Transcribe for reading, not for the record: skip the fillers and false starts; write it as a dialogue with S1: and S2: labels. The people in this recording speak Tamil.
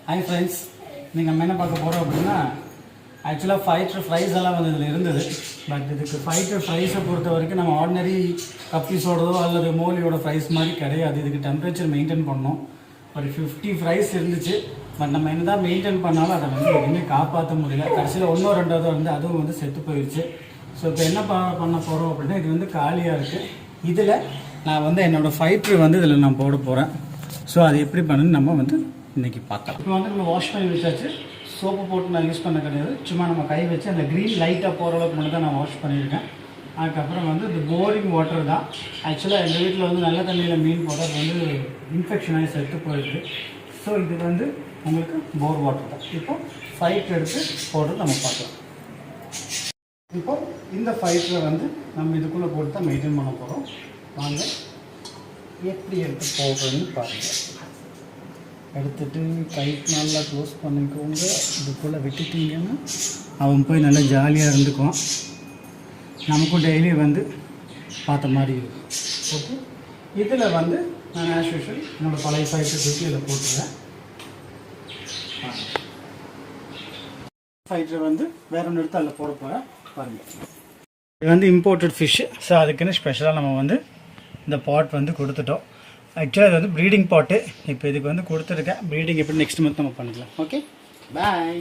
S1: ஹாய் ஃப்ரெண்ட்ஸ், நீங்கள் நம்ம என்ன பார்க்க போகிறோம் அப்படின்னா, ஆக்சுவலாக ஃபைட்டர் ஃப்ரைஸ் எல்லாம் வந்து இதில் இருந்தது. பட் இதுக்கு ஃபைட்டர் ஃப்ரைஸை பொறுத்த வரைக்கும் நம்ம ஆர்டினரி கப்பீஸோடதோ அல்லது மோலியோட ஃப்ரைஸ் மாதிரி கிடையாது. இதுக்கு டெம்பரேச்சர் மெயின்டைன் பண்ணோம். ஒரு 50 ஃப்ரைஸ் இருந்துச்சு. பட் நம்ம என்ன தான் மெயின்டைன் பண்ணாலும் அதை வந்து எதுவுமே காப்பாற்ற முடியல. கடைசியில் ஒன்றோ ரெண்டாவதோ வந்து அதுவும் வந்து செத்து போயிடுச்சு. ஸோ இப்போ என்ன பண்ண போகிறோம் அப்படின்னா, இது வந்து காலியாக இருக்குது. இதில் நான் வந்து என்னோடய ஃபைட்டர் வந்து இதில் நான் போட போகிறேன். ஸோ அது எப்படி பண்ணுன்னு நம்ம வந்து இன்றைக்கி பார்க்கலாம். இப்போ வந்து நம்ம வாஷ் பண்ணி வச்சாச்சு. சோப்பு போட்டு நான் யூஸ் பண்ண கிடையாது. சும்மா நம்ம கை வச்சு அந்த க்ரீன் லைட்டாக போகிற அளவுக்கு மட்டும் தான் நான் வாஷ் பண்ணியிருக்கேன். அதுக்கப்புறம் வந்து இந்த போரிங் வாட்டர் தான். ஆக்சுவலாக எங்கள் வீட்டில் வந்து நல்ல தண்ணியில் மீன் போட்டால் வந்து இன்ஃபெக்ஷன் ஆகி செத்து போயிடுது. ஸோ இது வந்து உங்களுக்கு போர் வாட்டர் தான். இப்போ ஃபைட்டர் எடுத்து போட்டு நம்ம பார்க்கலாம். இப்போ இந்த ஃபைட்டரை வந்து நம்ம இதுக்குள்ளே போட்டு தான் மெயின்டைன் பண்ண போகிறோம். வாங்க எப்படி எடுத்து போடுறதுன்னு பாருங்கள். எடுத்துகிட்டு கைட் நல்லா க்ளோஸ் பண்ணிக்கோங்க. இதுக்குள்ளே விட்டுட்டிங்கன்னா அவன் போய் நல்லா ஜாலியாக இருந்துக்குவான். நமக்கும் டெய்லி வந்து பார்த்த மாதிரி இருக்கும். ஓகே, இதில் வந்து நான் ஆஸ் யூஷுவல் என்னோடய பழைய ஃபைட்டர் தூக்கி இதில் போட்டுருவேன். ஃபைட்டரை வந்து வேற ஒன்று எடுத்து அதில் போட போகிறேன். பாருங்கள், இது வந்து இம்போர்ட்டட் ஃபிஷ்ஷு. ஸோ அதுக்குன்னு ஸ்பெஷலாக நம்ம வந்து இந்த பாட் வந்து கொடுத்துட்டோம். ஆக்சுவலாக இது வந்து ப்ரீடிங் பாட்டு. இப்போ இதுக்கு வந்து கொடுத்துருக்கேன். ப்ரீடிங் எப்படி நெக்ஸ்ட் மந்த் நம்ம பண்ணிக்கலாம். ஓகே, பாய்.